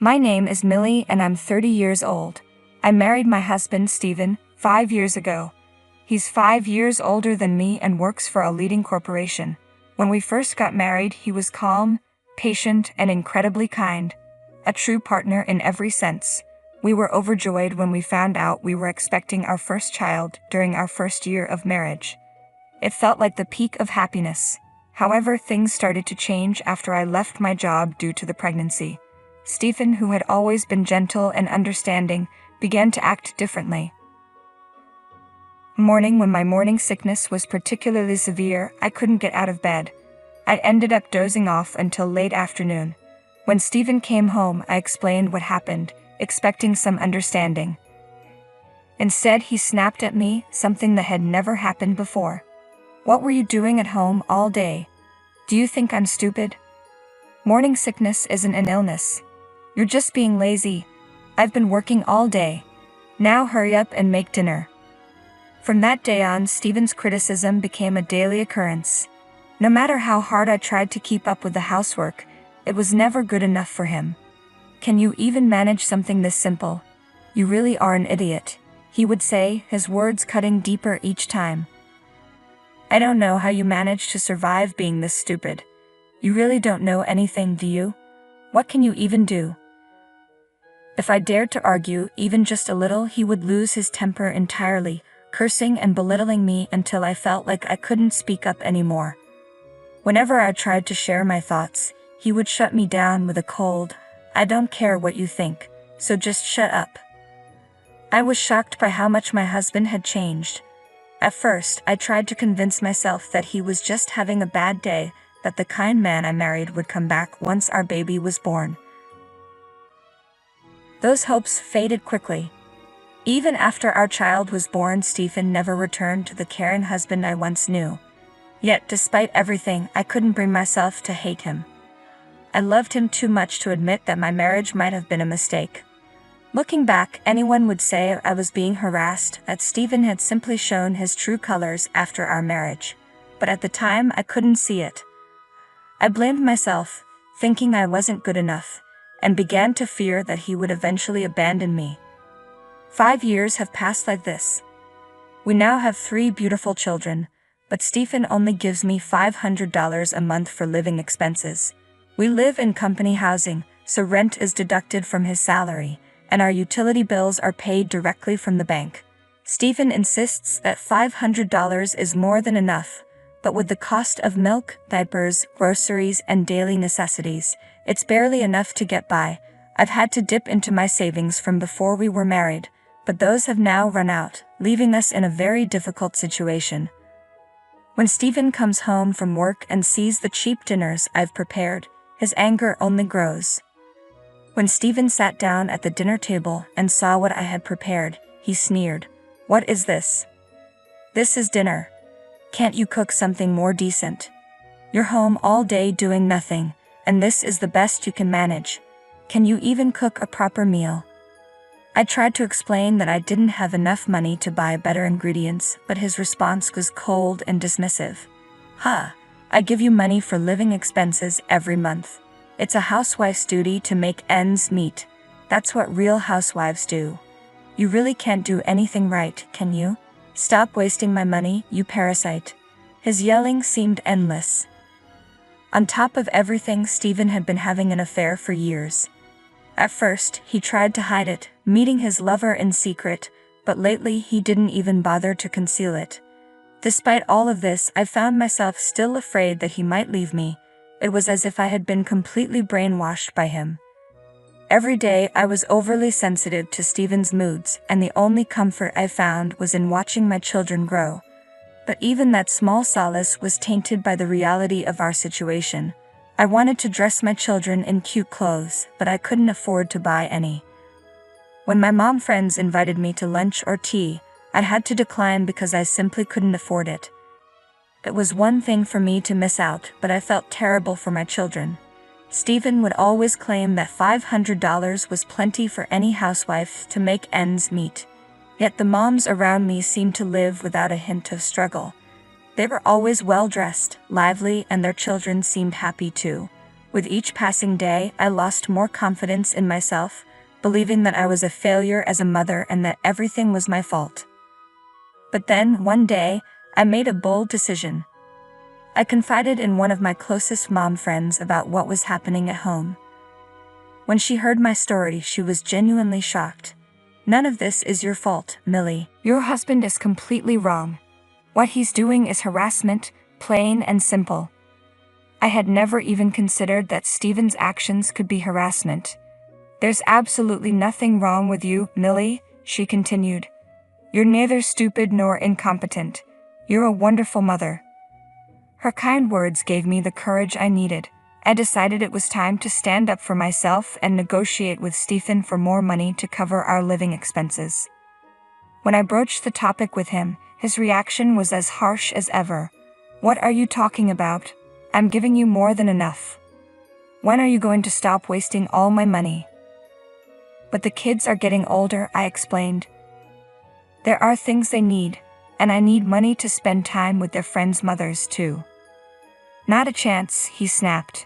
My name is Millie and I'm 30 years old. I married my husband, Stephen, 5 years ago. He's 5 years older than me and works for a leading corporation. When we first got married, he was calm, patient, and incredibly kind. A true partner in every sense. We were overjoyed when we found out we were expecting our first child during our first year of marriage. It felt like the peak of happiness. However, things started to change after I left my job due to the pregnancy. Stephen, who had always been gentle and understanding, began to act differently. Morning, when my morning sickness was particularly severe, I couldn't get out of bed. I ended up dozing off until late afternoon. When Stephen came home, I explained what happened, expecting some understanding. Instead, he snapped at me, something that had never happened before. "What were you doing at home all day? Do you think I'm stupid? Morning sickness isn't an illness. You're just being lazy. I've been working all day. Now hurry up and make dinner." From that day on, Stephen's criticism became a daily occurrence. No matter how hard I tried to keep up with the housework, it was never good enough for him. "Can you even manage something this simple? You really are an idiot," he would say, his words cutting deeper each time. "I don't know how you manage to survive being this stupid. You really don't know anything, do you? What can you even do?" If I dared to argue, even just a little, he would lose his temper entirely, cursing and belittling me until I felt like I couldn't speak up anymore. Whenever I tried to share my thoughts, he would shut me down with a cold, "I don't care what you think, so just shut up." I was shocked by how much my husband had changed. At first, I tried to convince myself that he was just having a bad day, that the kind man I married would come back once our baby was born. Those hopes faded quickly. Even after our child was born, Stephen never returned to the caring husband I once knew. Yet, despite everything, I couldn't bring myself to hate him. I loved him too much to admit that my marriage might have been a mistake. Looking back, anyone would say I was being harassed, that Stephen had simply shown his true colors after our marriage. But at the time, I couldn't see it. I blamed myself, thinking I wasn't good enough, and began to fear that he would eventually abandon me. 5 years have passed like this. We now have 3 beautiful children, but Stephen only gives me $500 a month for living expenses. We live in company housing, so rent is deducted from his salary, and our utility bills are paid directly from the bank. Stephen insists that $500 is more than enough, but with the cost of milk, diapers, groceries, and daily necessities, it's barely enough to get by. I've had to dip into my savings from before we were married, but those have now run out, leaving us in a very difficult situation. When Stephen comes home from work and sees the cheap dinners I've prepared, his anger only grows. When Stephen sat down at the dinner table and saw what I had prepared, he sneered. "What is this? This is dinner. Can't you cook something more decent? You're home all day doing nothing, and this is the best you can manage. Can you even cook a proper meal?" I tried to explain that I didn't have enough money to buy better ingredients, but his response was cold and dismissive. I give you money for living expenses every month. It's a housewife's duty to make ends meet. That's what real housewives do. You really can't do anything right, can you? Stop wasting my money, you parasite." His yelling seemed endless. On top of everything, Stephen had been having an affair for years. At first, he tried to hide it, meeting his lover in secret, but lately he didn't even bother to conceal it. Despite all of this, I found myself still afraid that he might leave me. It was as if I had been completely brainwashed by him. Every day, I was overly sensitive to Stephen's moods, and the only comfort I found was in watching my children grow. But even that small solace was tainted by the reality of our situation. I wanted to dress my children in cute clothes, but I couldn't afford to buy any. When my mom friends invited me to lunch or tea, I had to decline because I simply couldn't afford it. It was one thing for me to miss out, but I felt terrible for my children. Stephen would always claim that $500 was plenty for any housewife to make ends meet. Yet the moms around me seemed to live without a hint of struggle. They were always well-dressed, lively, and their children seemed happy too. With each passing day, I lost more confidence in myself, believing that I was a failure as a mother and that everything was my fault. But then, one day, I made a bold decision. I confided in one of my closest mom friends about what was happening at home. When she heard my story, she was genuinely shocked. "None of this is your fault, Millie. Your husband is completely wrong. What he's doing is harassment, plain and simple." I had never even considered that Stephen's actions could be harassment. "There's absolutely nothing wrong with you, Millie," she continued. "You're neither stupid nor incompetent. You're a wonderful mother." Her kind words gave me the courage I needed. I decided it was time to stand up for myself and negotiate with Stephen for more money to cover our living expenses. When I broached the topic with him, his reaction was as harsh as ever. "What are you talking about? I'm giving you more than enough. When are you going to stop wasting all my money?" "But the kids are getting older," I explained. "There are things they need, and I need money to spend time with their friends' mothers too." "Not a chance," he snapped.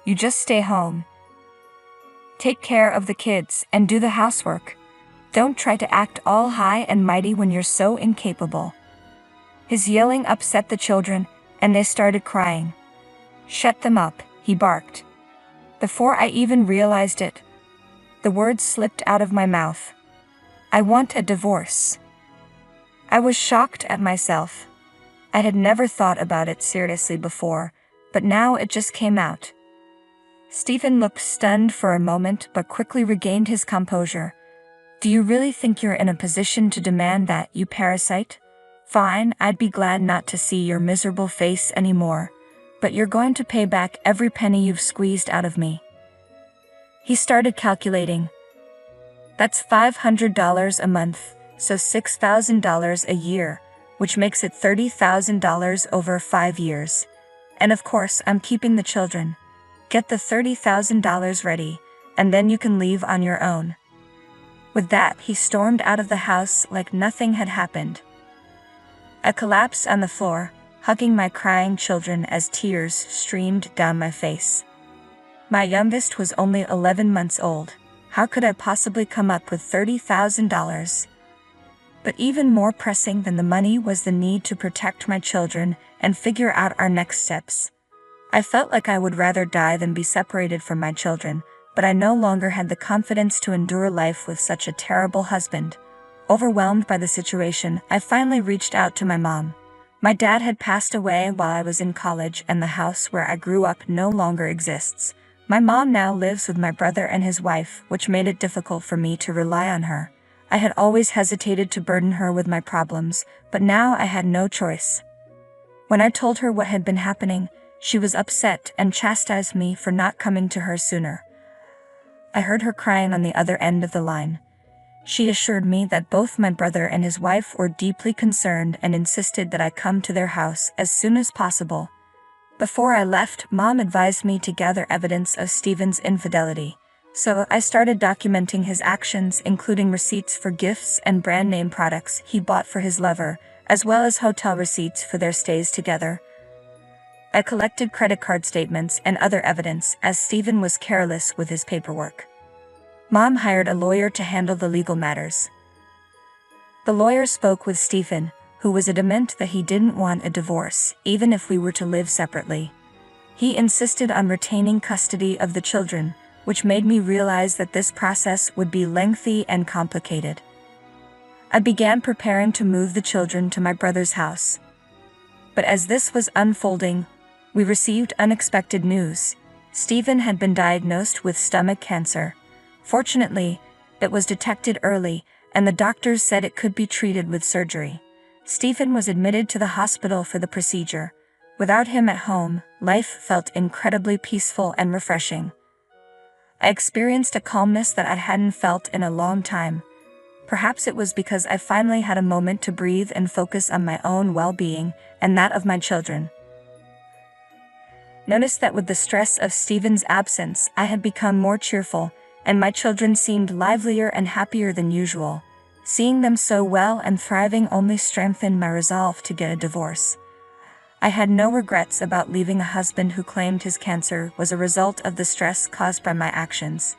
"You just stay home. Take care of the kids and do the housework. Don't try to act all high and mighty when you're so incapable." His yelling upset the children, and they started crying. "Shut them up," he barked. Before I even realized it, the words slipped out of my mouth. "I want a divorce." I was shocked at myself. I had never thought about it seriously before, but now it just came out. Stephen looked stunned for a moment but quickly regained his composure. "Do you really think you're in a position to demand that, you parasite? Fine, I'd be glad not to see your miserable face anymore, but you're going to pay back every penny you've squeezed out of me." He started calculating. "That's $500 a month, so $6,000 a year, which makes it $30,000 over 5 years. And of course, I'm keeping the children. Get the $30,000 ready, and then you can leave on your own." With that, he stormed out of the house like nothing had happened. I collapsed on the floor, hugging my crying children as tears streamed down my face. My youngest was only 11 months old. How could I possibly come up with $30,000? But even more pressing than the money was the need to protect my children and figure out our next steps. I felt like I would rather die than be separated from my children, but I no longer had the confidence to endure life with such a terrible husband. Overwhelmed by the situation, I finally reached out to my mom. My dad had passed away while I was in college, and the house where I grew up no longer exists. My mom now lives with my brother and his wife, which made it difficult for me to rely on her. I had always hesitated to burden her with my problems, but now I had no choice. When I told her what had been happening, she was upset and chastised me for not coming to her sooner. I heard her crying on the other end of the line. She assured me that both my brother and his wife were deeply concerned and insisted that I come to their house as soon as possible. Before I left, Mom advised me to gather evidence of Stephen's infidelity. So I started documenting his actions, including receipts for gifts and brand name products he bought for his lover, as well as hotel receipts for their stays together. I collected credit card statements and other evidence as Stephen was careless with his paperwork. Mom hired a lawyer to handle the legal matters. The lawyer spoke with Stephen, who was adamant that he didn't want a divorce, even if we were to live separately. He insisted on retaining custody of the children, which made me realize that this process would be lengthy and complicated. I began preparing to move the children to my brother's house. But as this was unfolding, we received unexpected news. Stephen had been diagnosed with stomach cancer. Fortunately, it was detected early, and the doctors said it could be treated with surgery. Stephen was admitted to the hospital for the procedure. Without him at home, life felt incredibly peaceful and refreshing. I experienced a calmness that I hadn't felt in a long time. Perhaps it was because I finally had a moment to breathe and focus on my own well-being and that of my children. Notice that with the stress of Stephen's absence, I had become more cheerful, and my children seemed livelier and happier than usual. Seeing them so well and thriving only strengthened my resolve to get a divorce. I had no regrets about leaving a husband who claimed his cancer was a result of the stress caused by my actions.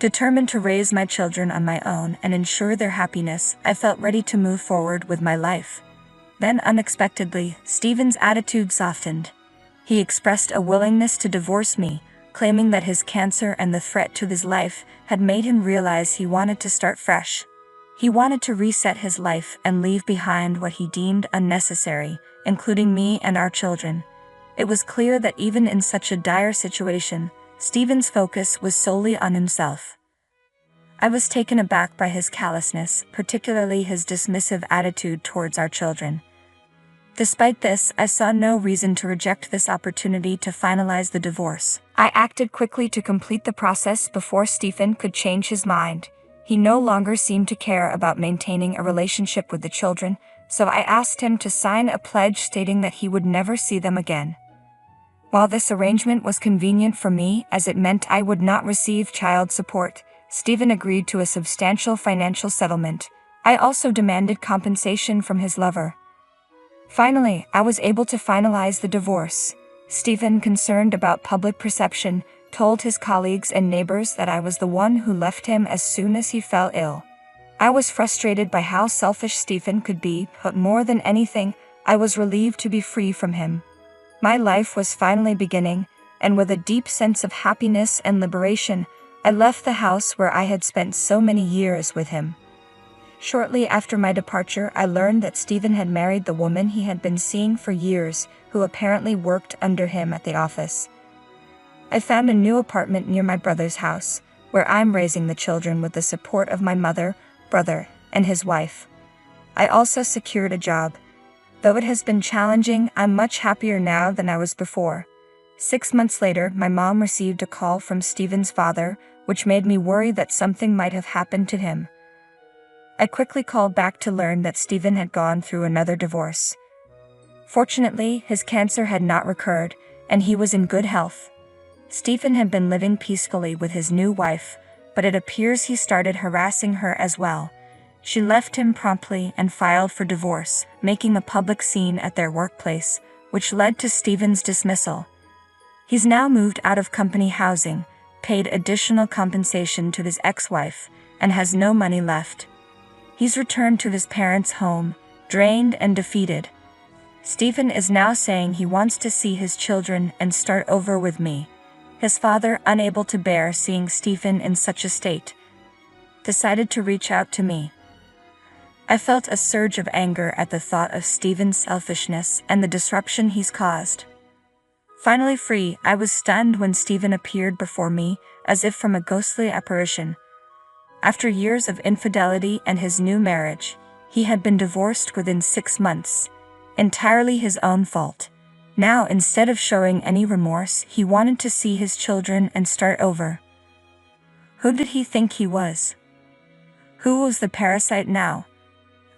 Determined to raise my children on my own and ensure their happiness, I felt ready to move forward with my life. Then unexpectedly, Stephen's attitude softened. He expressed a willingness to divorce me, claiming that his cancer and the threat to his life had made him realize he wanted to start fresh. He wanted to reset his life and leave behind what he deemed unnecessary, including me and our children. It was clear that even in such a dire situation, Stephen's focus was solely on himself. I was taken aback by his callousness, particularly his dismissive attitude towards our children. Despite this, I saw no reason to reject this opportunity to finalize the divorce. I acted quickly to complete the process before Stephen could change his mind. He no longer seemed to care about maintaining a relationship with the children, so I asked him to sign a pledge stating that he would never see them again. While this arrangement was convenient for me as it meant I would not receive child support, Stephen agreed to a substantial financial settlement. I also demanded compensation from his lover. Finally, I was able to finalize the divorce. Stephen, concerned about public perception, told his colleagues and neighbors that I was the one who left him as soon as he fell ill. I was frustrated by how selfish Stephen could be, but more than anything, I was relieved to be free from him. My life was finally beginning, and with a deep sense of happiness and liberation, I left the house where I had spent so many years with him. Shortly after my departure, I learned that Stephen had married the woman he had been seeing for years, who apparently worked under him at the office. I found a new apartment near my brother's house, where I'm raising the children with the support of my mother, brother, and his wife. I also secured a job. Though it has been challenging, I'm much happier now than I was before. 6 months later, my mom received a call from Stephen's father, which made me worry that something might have happened to him. I quickly called back to learn that Stephen had gone through another divorce. Fortunately, his cancer had not recurred, and he was in good health. Stephen had been living peacefully with his new wife, but it appears he started harassing her as well. She left him promptly and filed for divorce, making a public scene at their workplace, which led to Stephen's dismissal. He's now moved out of company housing, paid additional compensation to his ex-wife, and has no money left. He's returned to his parents' home, drained and defeated. Stephen is now saying he wants to see his children and start over with me. His father, unable to bear seeing Stephen in such a state, decided to reach out to me. I felt a surge of anger at the thought of Stephen's selfishness and the disruption he's caused. Finally free, I was stunned when Stephen appeared before me, as if from a ghostly apparition. After years of infidelity and his new marriage, he had been divorced within 6 months, entirely his own fault. Now, instead of showing any remorse, he wanted to see his children and start over. Who did he think he was? Who was the parasite now?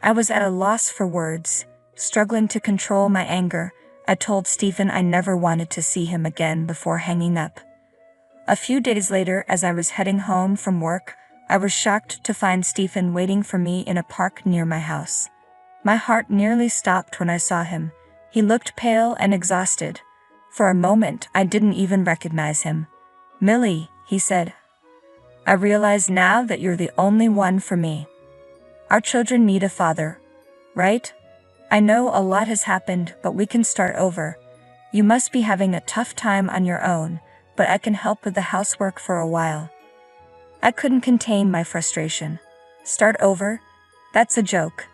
I was at a loss for words, struggling to control my anger. I told Stephen I never wanted to see him again before hanging up. A few days later, as I was heading home from work, I was shocked to find Stephen waiting for me in a park near my house. My heart nearly stopped when I saw him. He looked pale and exhausted. For a moment, I didn't even recognize him. "Millie," he said. "I realize now that you're the only one for me. Our children need a father, right? I know a lot has happened, but we can start over. You must be having a tough time on your own, but I can help with the housework for a while." I couldn't contain my frustration. Start over? That's a joke.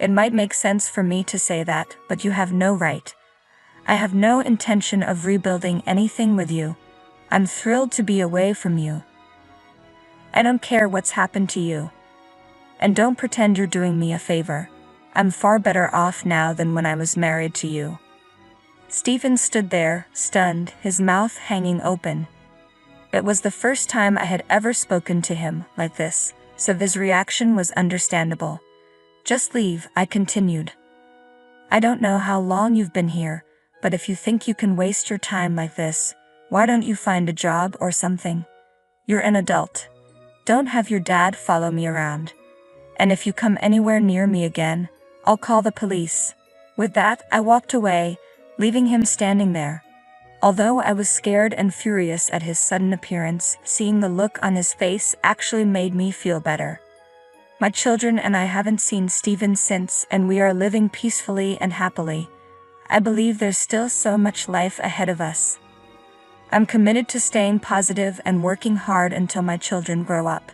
It might make sense for me to say that, but you have no right. I have no intention of rebuilding anything with you. I'm thrilled to be away from you. I don't care what's happened to you. And don't pretend you're doing me a favor. I'm far better off now than when I was married to you. Stephen stood there, stunned, his mouth hanging open. It was the first time I had ever spoken to him like this, so his reaction was understandable. "Just leave," I continued. "I don't know how long you've been here, but if you think you can waste your time like this, why don't you find a job or something? You're an adult. Don't have your dad follow me around. And if you come anywhere near me again, I'll call the police." With that, I walked away, leaving him standing there. Although I was scared and furious at his sudden appearance, seeing the look on his face actually made me feel better. My children and I haven't seen Stephen since, and we are living peacefully and happily. I believe there's still so much life ahead of us. I'm committed to staying positive and working hard until my children grow up.